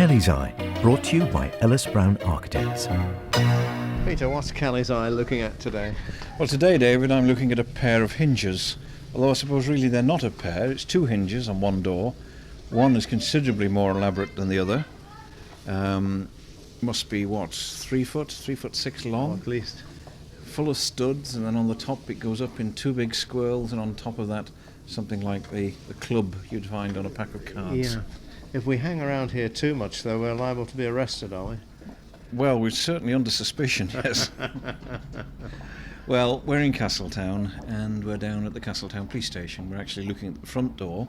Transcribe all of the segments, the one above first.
Kelly's Eye, brought to you by Ellis Brown Architects. Peter, what's Kelly's Eye looking at today? Well, today, David, I'm looking at a pair of hinges. Although I suppose really they're not a pair. It's two hinges on one door. One is considerably more elaborate than the other. Must be, 3 foot, 3'6" long? Oh, at least. Full of studs, and then on the top it goes up in two big squirrels, and on top of that something like the club you'd find on a pack of cards. Yeah. If we hang around here too much, though, we're liable to be arrested, are we? Well, we're certainly under suspicion, yes. Well, we're in Castletown, and we're down at the Castletown police station. We're actually looking at the front door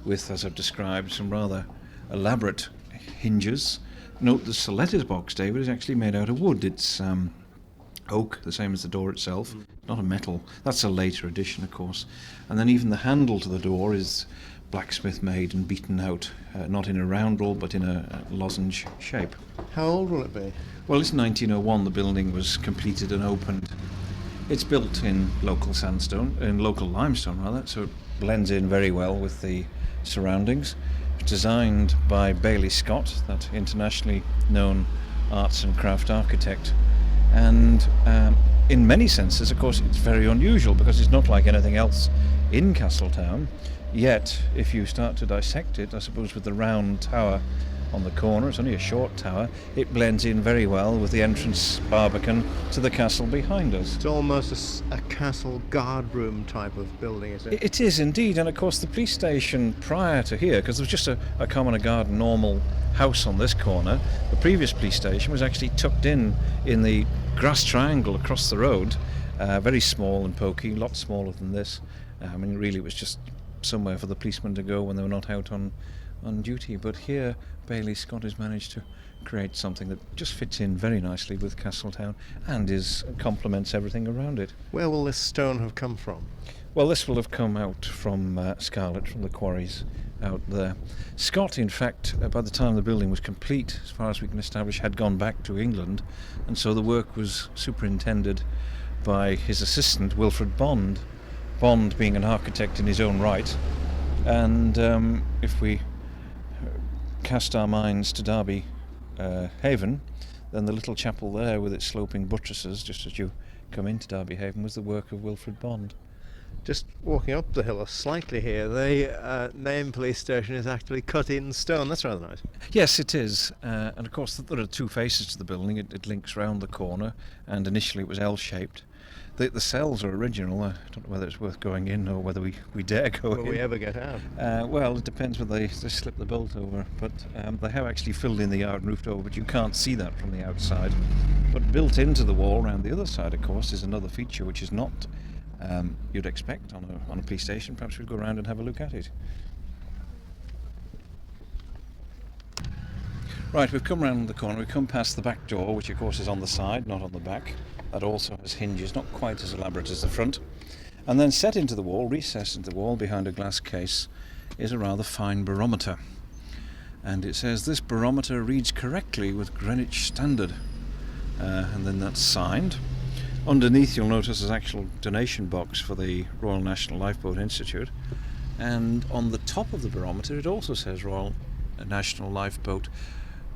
with, as I've described, some rather elaborate hinges. Note the letter's box, David, is actually made out of wood. It's oak, the same as the door itself, not a metal. That's a later addition, of course. And then even the handle to the door is blacksmith made and beaten out, not in a roundel but in a lozenge shape. How old will it be? Well, it's 1901. The building was completed and opened. It's built in local limestone rather, so it blends in very well with the surroundings. It's designed by Baillie Scott, that internationally known arts and craft architect. And in many senses, of course, it's very unusual because it's not like anything else in Castletown. Yet, if you start to dissect it, I suppose with the round tower on the corner, it's only a short tower, it blends in very well with the entrance barbican to the castle behind us. It's almost a castle guard room type of building, is it? It is indeed, and of course the police station prior to here, because there was just a common garden normal house on this corner, the previous police station was actually tucked in the grass triangle across the road, very small and pokey, a lot smaller than this. I mean, really it was just somewhere for the policemen to go when they were not out on duty. But here, Baillie Scott has managed to create something that just fits in very nicely with Castletown and complements everything around it. Where will this stone have come from? Well, this will have come out from Scarlet, from the quarries out there. Scott, in fact, by the time the building was complete, as far as we can establish, had gone back to England, and so the work was superintended by his assistant, Wilfred Bond. Bond being an architect in his own right. And if we cast our minds to Derby Haven, then the little chapel there with its sloping buttresses, just as you come into Derby Haven, was the work of Wilfred Bond. Just walking up the hill slightly here, the main police station is actually cut in stone. That's rather nice. Yes, it is. And of course there are two faces to the building. It links round the corner, and initially it was L-shaped. The cells are original. I don't know whether it's worth going in or whether we dare go in. Will we ever get out? Well, it depends whether they slip the bolt over. But they have actually filled in the yard and roofed over, but you can't see that from the outside. But built into the wall around the other side, of course, is another feature which is not you'd expect on a police station. Perhaps we'll go around and have a look at it. Right, we've come round the corner. We've come past the back door, which of course is on the side, not on the back. That also has hinges, not quite as elaborate as the front. And then set into the wall, recessed into the wall behind a glass case, is a rather fine barometer. And it says this barometer reads correctly with Greenwich Standard. And then that's signed. Underneath you'll notice there's an actual donation box for the Royal National Lifeboat Institute. And on the top of the barometer it also says Royal National Lifeboat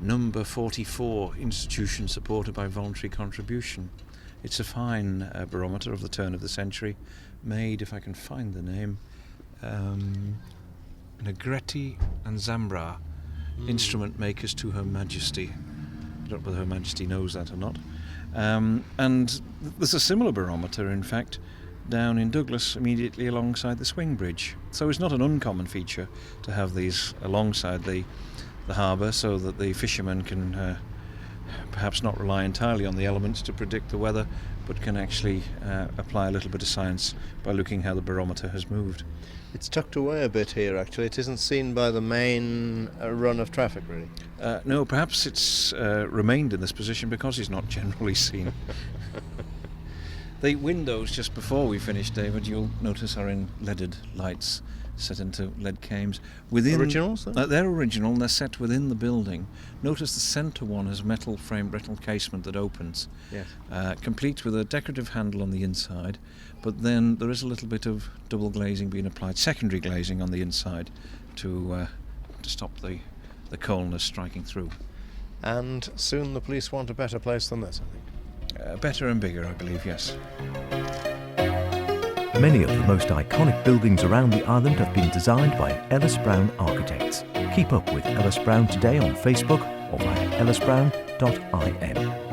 number 44, institution supported by voluntary contribution. It's a fine barometer of the turn of the century, made, if I can find the name, Negretti and Zambra, instrument makers to Her Majesty. I don't know whether Her Majesty knows that or not. And there's a similar barometer, in fact, down in Douglas, immediately alongside the swing bridge. So it's not an uncommon feature to have these alongside the harbour, so that the fishermen can perhaps not rely entirely on the elements to predict the weather, but can actually apply a little bit of science by looking how the barometer has moved. It's tucked away a bit here, actually. It isn't seen by the main run of traffic, really. No, perhaps it's remained in this position because it's not generally seen. The windows just before we finish, David, you'll notice are in leaded lights set into lead cames. Originals? They're original and they're set within the building. Notice the centre one has metal casement that opens, yes. Complete with a decorative handle on the inside, but then there is a little bit of double glazing being applied, secondary glazing on the inside to stop the the coldness striking through. And soon the police want a better place than this, I think. Better and bigger, I believe, yes. Many of the most iconic buildings around the island have been designed by Ellis Brown Architects. Keep up with Ellis Brown today on Facebook or via ellisbrown.in.